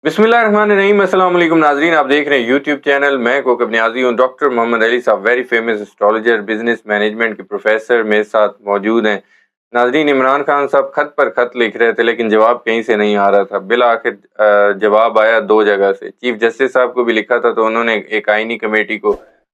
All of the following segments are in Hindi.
बिस्मिल्लाहिर्रहमानिर्रहीम। अस्सलाम वालेकुम नाजरीन, आप देख रहे हैं यूट्यूब चैनल। मैं कोकब नियाजी हूँ। डॉक्टर मोहम्मद अली साहब very famous astrologer, business management के प्रोफेसर मेरे साथ मौजूद हैं। नाजरीन, इमरान खान साहब खत पर खत लिख रहे थे लेकिन जवाब कहीं से नहीं आ रहा था। बिल आखिर जवाब आया दो जगह से। चीफ जस्टिस साहब को भी लिखा था तो उन्होंने एक आईनी कमेटी को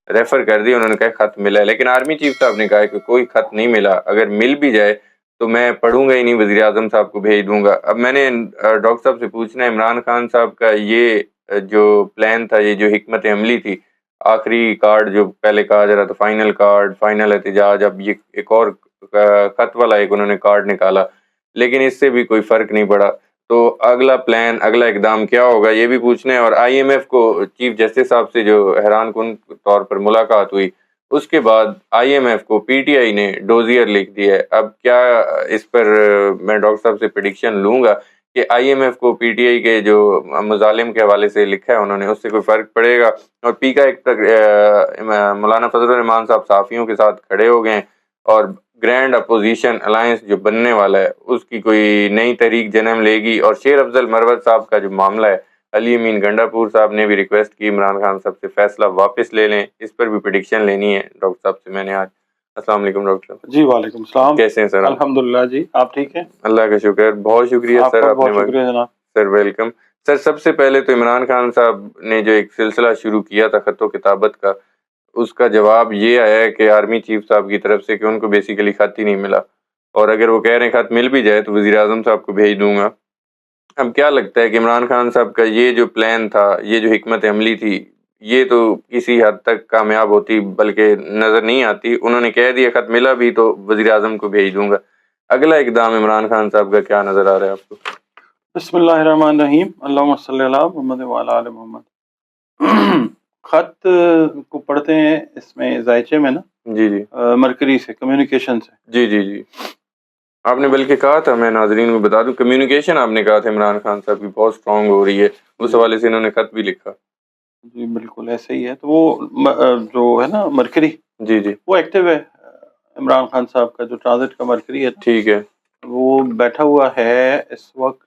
रेफर कर दिया। उन्होंने कहा खत मिला है, लेकिन आर्मी चीफ साहब ने कहा कि कोई खत नहीं मिला। अगर मिल भी जाए तो मैं पढ़ूंगा ही नहीं, वजीर आजम साहब को भेज दूंगा। अब मैंने डॉक्टर साहब से पूछना है, इमरान खान साहब का ये जो प्लान था, ये जो हिकमत अमली थी, आखिरी कार्ड जो पहले कहा जा रहा था फाइनल कार्ड, फाइनल एहतजाज, अब ये एक और खत वाला एक उन्होंने कार्ड निकाला, लेकिन इससे भी कोई फर्क नहीं पड़ा। तो अगला प्लान, अगला इकदाम क्या होगा, ये भी पूछना है। और आईएमएफ को चीफ जस्टिस साहब से जो हैरान कुन तौर पर मुलाकात हुई, उसके बाद आईएमएफ को पीटीआई ने डोजियर लिख दिया है। अब क्या इस पर मैं डॉक्टर साहब से प्रेडिक्शन लूंगा कि आईएमएफ को पीटीआई के जो मुजालिम के हवाले से लिखा है उन्होंने, उससे कोई फर्क पड़ेगा। और पी का एक तक मौलाना फजल रहमान साहब साफियों के साथ खड़े हो गए हैं और ग्रैंड अपोजिशन अलायंस जो बनने वाला है उसकी कोई नई तहरीक जन्म लेगी। और शेर अफजल मरवत साहब का जो मामला है, अली अमीन गंडापुर साहब ने भी रिक्वेस्ट की इमरान खान साहब से फैसला वापस ले लें। इस पर भी प्रेडिक्शन लेनी है डॉक्टर साहब से मैंने आज। अस्सलाम वालेकुम डॉक्टर साहब। जी वालेकुम सलाम। कैसे हैं सर आप? अल्हम्दुलिल्लाह जी, आप ठीक हैं? अल्लाह का शुक्र, बहुत शुक्रिया सर, आपका आपने बहुत शुक्रिया जनाब। Sir welcome. सर, सबसे पहले तो इमरान खान साहब ने जो एक सिलसिला शुरू किया था खतो किताबत का, उसका जवाब ये आया है कि आर्मी चीफ साहब की तरफ से कि उनको बेसिकली खत ही नहीं मिला, और अगर वो कह रहे हैं खत मिल भी जाए तो वजीर आजम साहब को भेज दूंगा। अब क्या लगता है कि इमरान खान साहब का ये जो प्लान था, ये जो हिकमत अमली थी, ये तो किसी हद तक कामयाब होती बल्कि नजर नहीं आती। उन्होंने कह दिया खत मिला भी तो वजीर आजम को भेज दूंगा। अगला इकदाम इमरान खान साहब का क्या नजर आ रहा है आपको? बिस्मिल्लाहिर्रहमानिर्रहीम, अल्लाहुम्मा सल्ली अला मुहम्मद व अला आलि मुहम्मद। खत को पढ़ते हैं इसमें जायचे में ना, जी जी मरकरी से, कम्युनिकेशन से। जी जी जी। आपने बल्कि कहा था, मैं नाजरीन को बता दूं, कम्युनिकेशन आपने कहा था इमरान खान साहब की बहुत स्ट्रांग हो रही है, उस जी हवाले से इन्होंने खत भी लिखा। जी बिल्कुल ऐसे ही है। तो वो जो है ना मरकरी, जी जी वो एक्टिव है। इमरान खान साहब का जो ट्रांजिट का मरकरी है ना, ठीक है। वो बैठा हुआ है इस वक्त।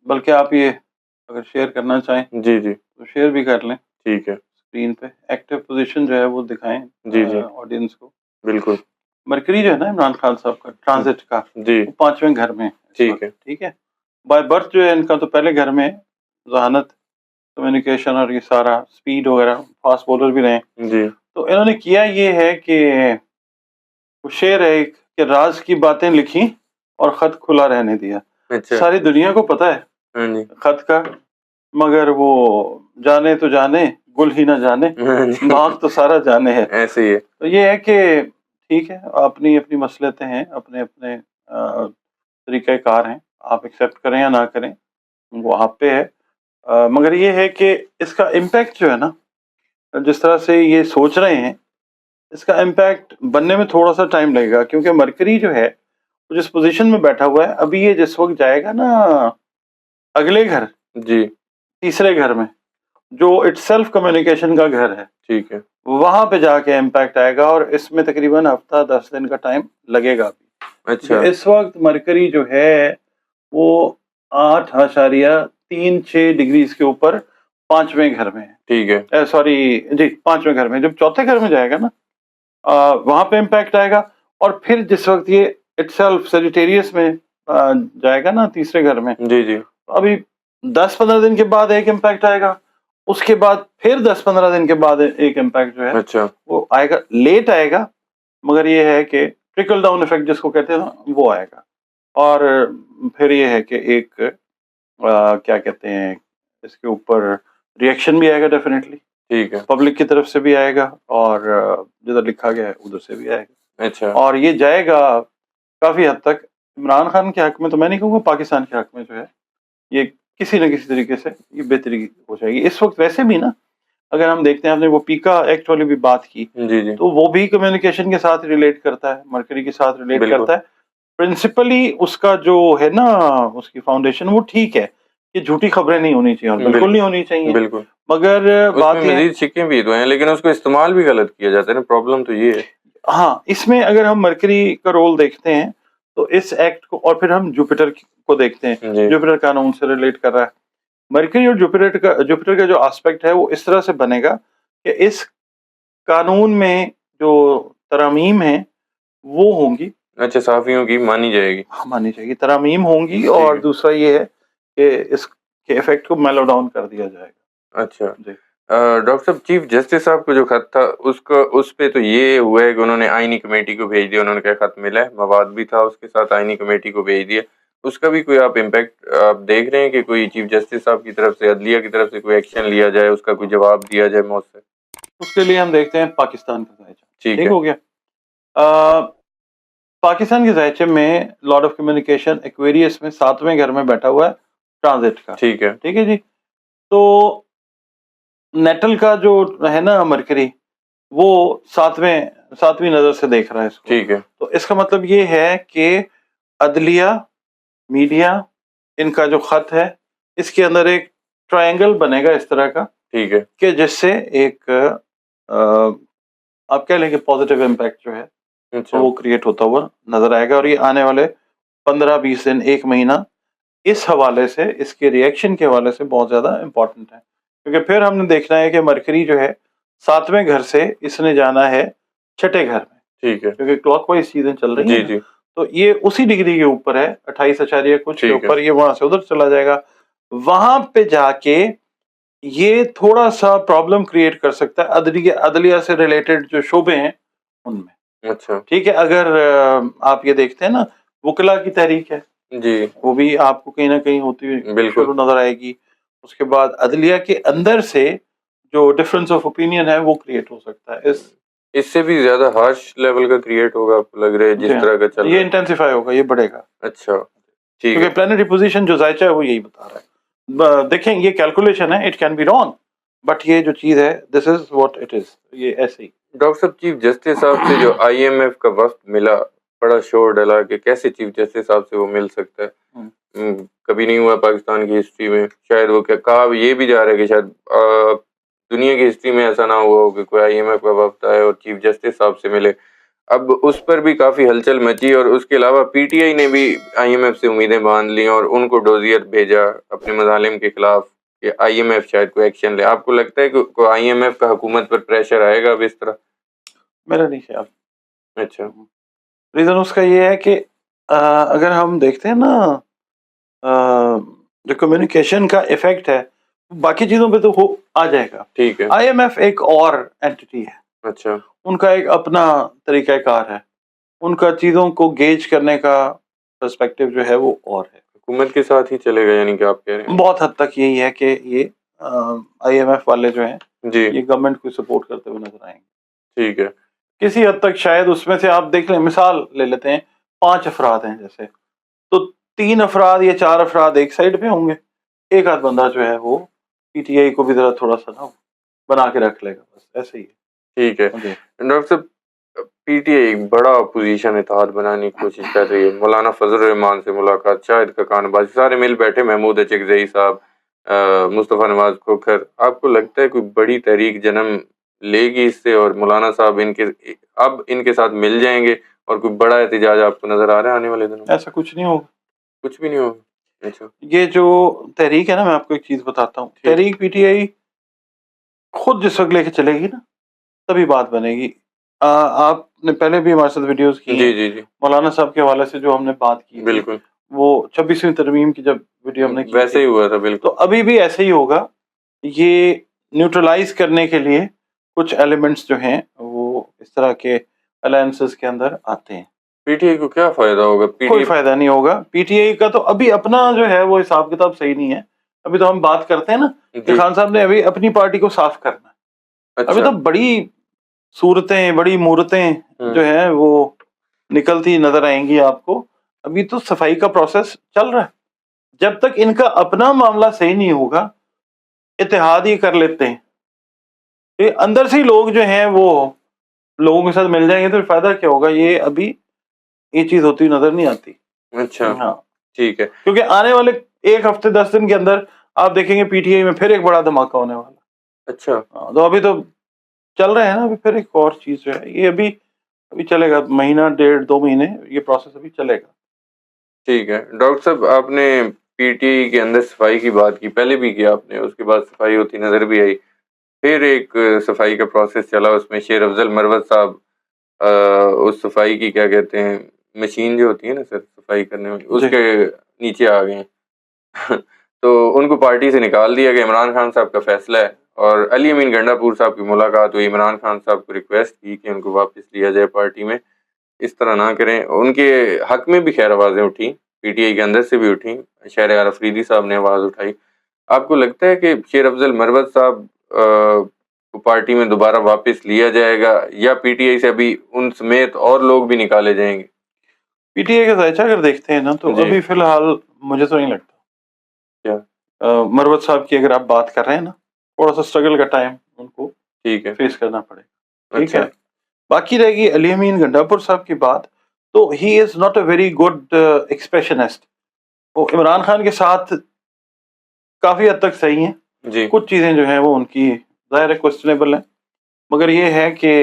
बल्कि आप ये अगर शेयर करना चाहें जी जी तो शेयर भी कर लें। ठीक है। स्क्रीन पे एक्टिव पोजीशन जो है वो दिखाएं जी जी ऑडियंस को। बिल्कुल। मरकरी जो है ना इमरान खान साहब का ट्रांजिट का, जी वो पांचवें घर में है इस ठीक वक्त। है। ठीक है, बाय बर्थ जो है इनका तो पहले घर में है। जहानत, कम्युनिकेशन और ये सारा स्पीड वगैरह, फास्ट बॉलर भी रहे। जी तो इन्होंने किया ये है कि वो शेर है एक, कि राज की बातें लिखी और खत खुला रहने दिया। अच्छा। सारी दुनिया को पता है हाँ जी खत का, मगर वो जाने तो जाने, गुल ही ना जाने, हाँ जी बाग तो सारा जाने है। ऐसे ही है। तो ये है कि ठीक है, अपनी अपनी मसलतें हैं, अपने अपने तरीक़ाकार हैं। आप एक्सेप्ट करें या ना करें, वो आप पे है। मगर ये है कि इसका इम्पैक्ट जो है ना, जिस तरह से ये सोच रहे हैं, इसका इम्पैक्ट बनने में थोड़ा-सा टाइम लगेगा, क्योंकि मरकरी जो है, वो जिस पोज़ीशन में बैठा हुआ है, अभी ये जिस वक़्त जाएगा ना अगले घर, जी तीसरे घर में, जो इटसेल्फ कम्युनिकेशन का घर है, ठीक है। वहाँ पे जाके इम्पैक्ट आएगा और इसमें तकरीबन हफ़्ता 10 दिन का टाइम लगेगा अभी। अच्छा क्योंकि इस वक़्त मरकरी जो है, वो 8.36 डिग्रीज़ के ऊपर 5वें घर में है। ठीक है। सॉरी जी, 5वें घर में। जब चौथे घर में जाएगा ना, वहाँ पे इम्पैक्ट आएगा। और फिर जिस वक़्त ये इटसेल्फ सजिटेरियस में जाएगा ना तीसरे घर में, जी जी अभी 10-15 दिन के बाद एक इम्पैक्ट आएगा। उसके बाद फिर 10-15 दिन के बाद एक इम्पैक्ट जो है अच्छा वो आएगा, लेट आएगा, मगर ये है कि ट्रिकल डाउन इफेक्ट जिसको कहते हैं ना, वो आएगा। और फिर ये है कि एक क्या कहते हैं, इसके ऊपर रिएक्शन भी आएगा डेफिनेटली, ठीक है। पब्लिक की तरफ से भी आएगा और जिधर लिखा गया है उधर से भी आएगा। अच्छा और ये जाएगा काफ़ी हद तक इमरान खान के हक में, तो मैं नहीं कहूँगा पाकिस्तान के हक में जो है, ये किसी न किसी तरीके से ये बेहतरी हो जाएगी। इस वक़्त वैसे भी ना, अगर हम देखते हैं, आपने वो पीका एक्ट वाली भी बात की, जी जी तो वो भी कम्युनिकेशन के साथ रिलेट करता है, मरकरी के साथ रिलेट बिल्कुल करता है। प्रिंसिपली उसका जो है ना, उसकी फाउंडेशन वो ठीक है कि झूठी खबरें नहीं होनी चाहिए और बिल्कुल नहीं होनी चाहिए। बिल्कुल। मगर उसमें बात ये है, मजीद शिक्के भी तो हैं, लेकिन उसको इस्तेमाल भी गलत किया जाता है ना, प्रॉब्लम तो ये है। हाँ, इसमें अगर हम मरकरी का रोल देखते हैं, तो इस एक्ट को, और फिर हम जुपिटर को देखते हैं, जी जुपिटर कानून से रिलेट कर रहा है। मरकरी और जुपिटर का जो एस्पेक्ट है वो इस तरह से बनेगा कि इस कानून में जो तरमीम है वो होंगी, अच्छा, साफियों की मानी जाएगी। मानी जाएगी, तरमीम होंगी, ठीक और है। दूसरा ये है कि इसके इफेक्ट को मेलो डाउन कर दिया जाएगा। अच्छा। जी। डॉक्टर साहब, चीफ जस्टिस साहब को जो खत था उसका उस पे तो ये हुआ है कि उन्होंने आईनी कमेटी को भेज दिया, उन्होंने कहा खत मिला है, मवाद भी था उसके साथ, आईनी कमेटी को भेज दिया। उसका भी कोई आप इम्पैक्ट आप देख रहे हैं कि कोई चीफ जस्टिस साहब की तरफ से, अदलिया की तरफ से कोई एक्शन लिया जाए, उसका कोई जवाब दिया जाए मौत से? उसके लिए हम देखते हैं पाकिस्तान का जायजा। ठीक ठीक है। हो गया। पाकिस्तान के जायचे में लॉर्ड ऑफ कम्युनिकेशन एक्वेरियस में 7वें घर में बैठा हुआ है ट्रांजिट का। ठीक है। ठीक है जी। तो नेटल का जो है ना मरकरी, वो सातवीं नजर से देख रहा है इसको। ठीक है। तो इसका मतलब ये है कि अदलिया, मीडिया, इनका जो खत है इसके अंदर एक ट्रायंगल बनेगा इस तरह का, ठीक है। कि जिससे एक आप कह लें कि पॉजिटिव इम्पैक्ट जो है अच्छा। वो क्रिएट होता हुआ नजर आएगा, और ये आने वाले 15-20 दिन, 1 महीना इस हवाले से, इसके रिएक्शन के हवाले से बहुत ज्यादा इंपॉर्टेंट है। क्योंकि फिर हमने देखना है कि मरकरी जो है 7वें घर से इसने जाना है 6ठे घर में, ठीक है। क्योंकि क्लॉकवाइज चीजें चल रही जी हैं ना। जी। तो ये उसी डिग्री के ऊपर है, 28 आचार्य कुछ के ठीक है। ऊपर, ये वहां से उधर चला जाएगा। वहां पे जाके ये थोड़ा सा प्रॉब्लम क्रिएट कर सकता है अदलिया से रिलेटेड जो शोबे हैं उनमें। अच्छा। ठीक है। अगर आप ये देखते हैं ना, वकला की तहरीक है, जी। वो भी आपको कहीं ना कहीं होती हुई बिल्कुल। शुरू नजर आएगी। उसके बाद अदलिया के अंदर से जो डिफरेंस ऑफ ओपिनियन है वो क्रिएट हो सकता है इस। इससे भी ज्यादा हार्श लेवल का क्रिएट होगा, आपको लग रहा है जी जिस हाँ, तरह का चल ये रहा है? इंटेंसिफाई होगा, ये बढ़ेगा, अच्छा। ठीक क्योंकि है। प्लानिटरी पोजीशन जो जायचा है वो यही बता रहा है। देखें, ये कैलकुलेशन है, it can be wrong, but ये जो चीज है this is what it is, ये ऐसे ही। डॉक्टर साहब, चीफ जस्टिस साहब से जो आईएमएफ का वफ्द मिला, बड़ा शोर डला कि कैसे चीफ जस्टिस साहब से वो मिल सकता है। कभी नहीं हुआ पाकिस्तान की हिस्ट्री में, शायद वो क्या कहा ये भी जा रहा है कि शायद दुनिया की हिस्ट्री में ऐसा ना हुआ हो कि कोई आईएमएफ का वफ्द आए और चीफ जस्टिस साहब से मिले। अब उस पर भी काफी हलचल मची, और उसके अलावा पीटीआई ने भी आईएमएफ से उम्मीदें बांध ली और उनको डोजियर भेजा अपने मजालिम के खिलाफ कि आईएमएफ शायद कोई एक्शन ले। आपको लगता है कि आईएमएफ का हुकूमत पर प्रेशर आएगा अब इस तरह? मेरा नहीं ख्याल। अच्छा। रीजन उसका ये है कि अगर हम देखते हैं ना, जो कम्युनिकेशन का इफेक्ट है बाकी चीजों पे तो हो आ जाएगा। ठीक है। आईएमएफ एक और एंटिटी है, अच्छा। उनका एक अपना तरीकाकार है, उनका चीजों को गेज करने का पर्सपेक्टिव जो है वो और है। हुकूमत के साथ ही चलेगा, यानी कि आप कह रहे हैं? बहुत हद तक यही है कि ये आईएमएफ वाले जो हैं जी। ये गवर्नमेंट को सपोर्ट करते हुए नजर आएंगे। ठीक है। किसी हद तक शायद उसमें से आप देख लें, मिसाल ले लेते हैं, 5 अफराद हैं जैसे, तो 3 अफराद या 4 अफराद एक साइड पे होंगे, एक आध बंदा जो है वो पीटीआई को भी जरा थोड़ा सा ना बना के रख लेगा, बस ऐसे ही है। ठीक है। जी। डॉक्टर साहब, पीटीआई एक बड़ा अपोजिशन इत्तेहाद बनाने की कोशिश कर रही है। मौलाना फजल रहमान से मुलाकात, शाहिद ककानबाजी, सारे मिल बैठे, महमूद अचकजई साहब, मुस्तफ़ा नवाज खोखर। आपको लगता है कोई बड़ी तहरीक जन्म लेगी इससे, और मौलाना साहब इनके साथ मिल जाएंगे, और कोई बड़ा एहतजाज आपको नजर आ रहा है आने वाले दिनों में? ऐसा कुछ नहीं होगा। कुछ भी नहीं होगा? अच्छा। ये जो तहरीक है ना, मैं आपको एक चीज बताता हूँ, ठीक। तहरीक पीटीआई खुद जिस वक्त लेके चलेगी ना तभी बात बनेगी। आपने पहले भी हमारे साथ वीडियोस की जी हैं, जी जी। मौलाना साहब के हवाले से जो हमने बात की थी, बिल्कुल। वो 26वीं तरमीम की जब वीडियो हमने की वैसे थी, ही हुआ था, तो बिल्कुल। अभी भी ऐसे ही होगा। ये न्यूट्रलाइज करने के लिए कुछ एलिमेंट्स जो हैं वो इस तरह के अलायंसेस के अंदर आते हैं। पीटीआई को क्या फायदा होगा? कोई पीटीआई फायदा नहीं होगा। पीटीआई का तो अभी अपना जो है वो हिसाब किताब सही नहीं है। अभी तो हम बात करते हैं ना कि जी। खान साहब ने अभी अपनी पार्टी को साफ करना है। अभी अच्छा। तो बड़ी सूरतें, बड़ी मूरतें जो हैं वो निकलती नजर आएंगी आपको। अभी तो सफाई का प्रोसेस चल रहा है। जब तक इनका अपना मामला सही नहीं होगा, इत्तेहाद ही कर लेते हैं, ये अंदर से ही लोग जो हैं वो लोगों के साथ मिल जाएंगे तो फायदा क्या होगा? ये अभी ये चीज होती नजर नहीं आती। अच्छा। हाँ, ठीक है। क्योंकि आने वाले 1 हफ्ते 10 दिन के अंदर आप देखेंगे पीटीआई में फिर एक बड़ा धमाका होने वाला है। अच्छा। हाँ, तो अभी तो चल रहे हैं ना, अभी फिर एक और चीज जो है ये अभी चलेगा, महीना 1.5-2 महीने ये प्रोसेस अभी चलेगा। ठीक है। डॉक्टर साहब, आपने पीटीआई के अंदर सफाई की बात की, पहले भी किया आपने, उसके बाद सफाई होती नजर भी आई। फिर एक सफाई का प्रोसेस चला, उसमें शेर अफजल मरवत साहब उस सफाई की क्या कहते हैं, मशीन जो होती है ना सर सफाई करने वाली, जी उसके नीचे आ गए हैं। तो उनको पार्टी से निकाल दिया गया, इमरान खान साहब का फैसला है। और अली अमीन गंडापुर साहब की मुलाकात हुई, इमरान खान साहब को रिक्वेस्ट की कि उनको वापस लिया जाए पार्टी में, इस तरह ना करें। उनके हक में भी खैर आवाज़ें उठी, पीटीआई के अंदर से भी उठी, शहरयार अफरीदी साहब ने आवाज़ उठाई। आपको लगता है कि शेर अफजल मरवत साहब को पार्टी में दोबारा वापस लिया जाएगा, या पीटीआई से अभी उन समेत और लोग भी निकाले जाएंगे? पीटीआई का ढांचा अगर देखते हैं ना तो जी। अभी फिलहाल मुझे तो नहीं लगता। क्या? मरवत साहब की अगर आप बात कर रहे हैं ना, थोड़ा सा स्ट्रगल का टाइम उनको ठीक है। फेस करना पड़ेगा, ठीक अच्छा। है। बाकी रहेगी अली अमीन गंडापुर साहब की बात, तो he is not a very good expressionist. वो इमरान खान के साथ काफी हद तक सही हैं, जी। कुछ चीजें जो हैं वो उनकी जाहिर है क्वेश्चनेबल हैं, मगर ये है कि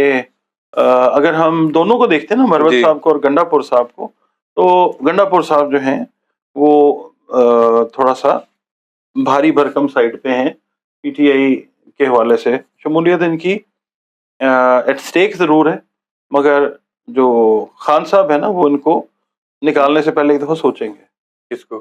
अगर हम दोनों को देखते हैं ना, मरवत जी। साहब को और गंडापुर साहब को, तो गंडापुर साहब जो हैं वो थोड़ा सा भारी भरकम साइड पे हैं पीटीआई के हवाले से। शमूलियत इनकी एट स्टेक जरूर है, मगर जो खान साहब है ना वो इनको निकालने से पहले एक दफा सोचेंगे। किसको?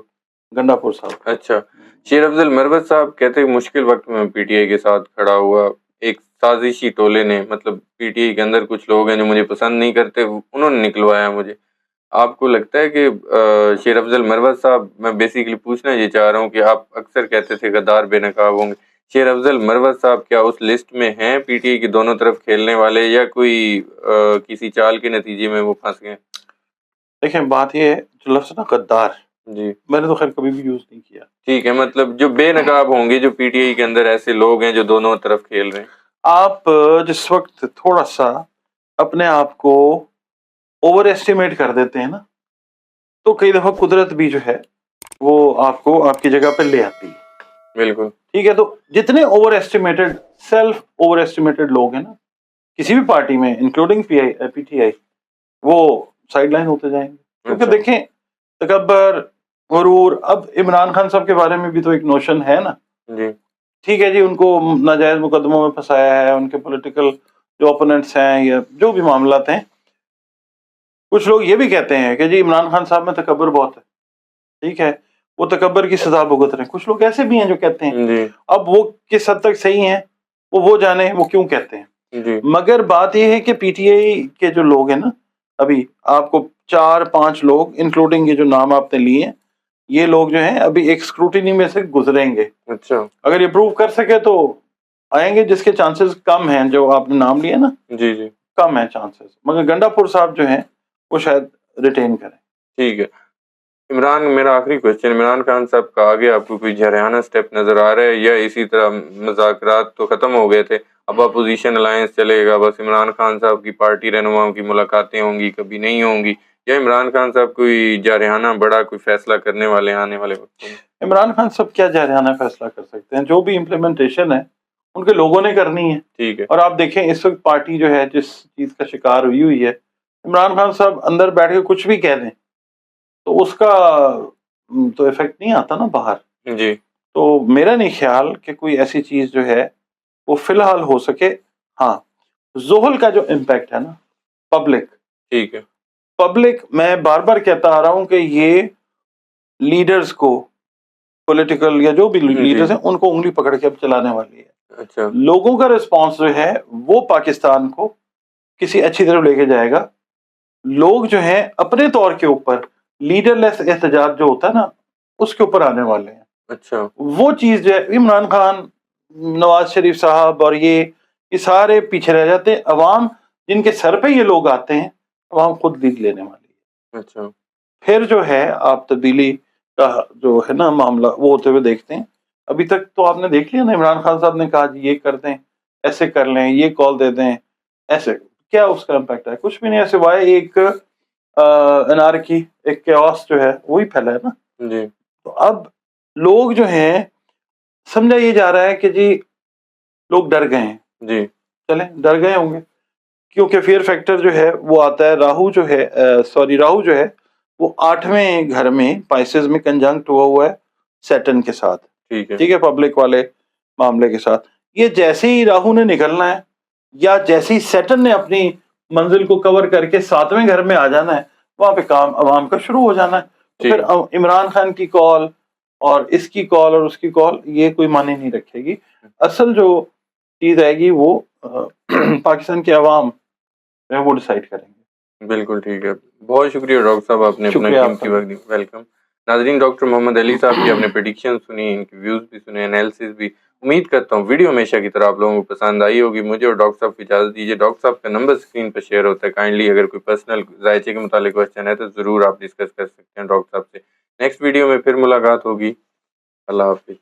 गंडापुर साहब। अच्छा। शेर अफजल मरवत साहब कहते हैं मुश्किल वक्त में पीटीआई के साथ खड़ा हुआ, एक साजिशी टोले ने, मतलब पीटीआई के अंदर कुछ लोग हैं जो मुझे पसंद नहीं करते, उन्होंने निकलवाया मुझे। आपको लगता है कि शेर अफजल मरवत साहब, मैं बेसिकली पूछना ये चाह रहा हूँ कि आप अक्सर कहते थे गद्दार बेनकाब होंगे, शेर अफजल मरवत साहब क्या उस लिस्ट में हैं पीटीआई की दोनों तरफ खेलने वाले, या कोई किसी चाल के नतीजे में वो फंस गए? देखिए बात ये है, जो लफ्ज ना गद्दार, जी। मैंने तो खैर कभी भी यूज नहीं किया। ठीक है, मतलब जो बेनकाब होंगे, जो पीटीआई के अंदर ऐसे लोग हैं जो दोनों तरफ खेल रहे हैं। आप जिस वक्त थोड़ा सा अपने आप को ओवर एस्टिमेट कर देते हैं ना, तो कई दफा कुदरत भी जो है वो आपको आपकी जगह पे ले आती है। बिल्कुल। ठीक है, तो जितने over estimated, self over estimated लोग हैं ना किसी भी पार्टी में, इंक्लूडिंग पीटीआई, वो साइडलाइन होते जाएंगे। क्योंकि अच्छा। देखें, तकब्बर, गुरूर, अब इमरान खान साहब के बारे में भी तो एक नोशन है ना। जी। ठीक है जी, उनको नाजायज मुकदमों में फंसाया है, उनके पॉलिटिकल जो ओपोनेंट्स हैं या जो भी मामलात हैं। कुछ लोग ये भी कहते हैं कि जी इमरान खान साहब में तकब्बर बहुत है, ठीक है, वो तकब्बर की सजा भुगत रहे हैं। कुछ लोग ऐसे भी हैं जो कहते हैं। जी। अब वो किस हद तक सही हैं वो जाने, वो क्यों कहते हैं। जी। मगर बात ये है कि पीटीआई के जो लोग हैं ना, अभी आपको 4-5 लोग इंक्लूडिंग ये जो नाम आपने लिए हैं, ये लोग जो हैं अभी एक स्क्रूटिनी में से गुजरेंगे। अच्छा। अगर ये प्रूव कर सके तो आएंगे, जिसके चांसेस कम हैं, जो आपने नाम लिया ना, जी। जी। कम है चांसेस, मगर गंडापुर साहब जो हैं वो शायद रिटेन करें। ठीक है। इमरान, मेरा आखिरी क्वेश्चन, इमरान खान साहब का आगे आपको कोई जरयाना स्टेप नजर आ रहा है, या इसी तरह मुज़ाकरात तो खत्म हो गए थे, अब अपोजिशन अलायंस चलेगा, बस इमरान खान साहब की पार्टी रहनुमाओं की मुलाकातें होंगी, कभी नहीं होंगी, या इमरान खान साहब कोई जरयाना बड़ा कोई फैसला करने वाले हैं आने वाले वक्तों में? इमरान खान साहब क्या जरयाना फैसला कर सकते हैं? जो भी इम्प्लीमेंटेशन है उनके लोगों ने करनी है। ठीक है। और आप देखें इस वक्त पार्टी जो है जिस चीज का शिकार हुई है, इमरान खान साहब अंदर बैठ के कुछ भी कह दें तो उसका तो इफेक्ट नहीं आता ना बाहर। जी। तो मेरा नहीं ख्याल कि कोई ऐसी चीज जो है वो फिलहाल हो सके। हाँ, जोहल का जो इम्पैक्ट है ना, पब्लिक, ठीक है। पब्लिक, मैं बार बार कहता आ रहा हूं कि ये लीडर्स को, पॉलिटिकल या जो भी जी। लीडर्स हैं, उनको उंगली पकड़ के अब चलाने वाली है। अच्छा। लोगों का रिस्पांस जो है वो पाकिस्तान को किसी अच्छी तरफ लेके जाएगा। लोग जो हैं अपने तौर के ऊपर लीडरलेस एहतजाज जो होता है ना, उसके ऊपर आने वाले हैं। अच्छा। वो चीज जो है, इमरान खान, नवाज शरीफ साहब और ये सारे पीछे रह जाते हैं। अवाम जिनके सर पे ये लोग आते हैं, अवाम खुद लीड लेने वाली है। अच्छा। फिर जो है आप तब्दीली का जो है ना मामला वो होते हुए देखते हैं। अभी तक तो आपने देख लिया ना, इमरान खान साहब ने कहा जी ये कर दें, ऐसे कर लें, ये कॉल दे दें, ऐसे क्या उसका इम्पैक्ट है? कुछ भी नहीं है, सिवाय एक एनार्की, एक chaos जो है वही फैला है ना। जी। तो अब लोग जो हैं, समझा ये जा रहा है कि जी लोग डर गए हैं। जी। चलें, डर गए होंगे क्योंकि फियर फैक्टर जो है वो आता है। राहु जो है, राहु जो है वो 8वें घर में, पाइसेस में कंजंक्ट हुआ है सैटर्न के साथ, ठीक है। ठीक है, पब्लिक वाले मामले के साथ। ये जैसे ही राहु ने निकलना है या जैसे ही सैटर्न ने अपनी मंजिल को कवर करके 7वें घर में आ जाना है, वहां पे काम अवाम का शुरू हो जाना है। तो जी। फिर इमरान खान की कॉल और इसकी कॉल और उसकी कॉल ये कोई मायने नहीं रखेगी। असल जो चीज आएगी वो पाकिस्तान के अवाम जो है वो डिसाइड करेंगे। बिल्कुल ठीक है। बहुत शुक्रिया डॉक्टर साहब, आपने अपना शुक्रिया कीमती आपका। वक्त दिया। वेलकम। नाज़रीन, डॉक्टर मोहम्मद अली साहब की आपने प्रेडिक्शन सुनी, इनके व्यूज़ भी सुने, एनालिसिस भी। उम्मीद करता हूँ वीडियो हमेशा की तरह आप लोगों को पसंद आई होगी। मुझे और डॉक्टर साहब को इजाज़त दीजिए। डॉक्टर साहब का नंबर स्क्रीन पर शेयर होता है। काइंडली अगर कोई पर्सनल ज़ायचे के मुतालिक क्वेश्चन है तो ज़रूर आप डिस्कस कर सकते हैं डॉक्टर साहब से। नेक्स्ट वीडियो में फिर मुलाकात होगी। अल्लाह हाफ़िज़।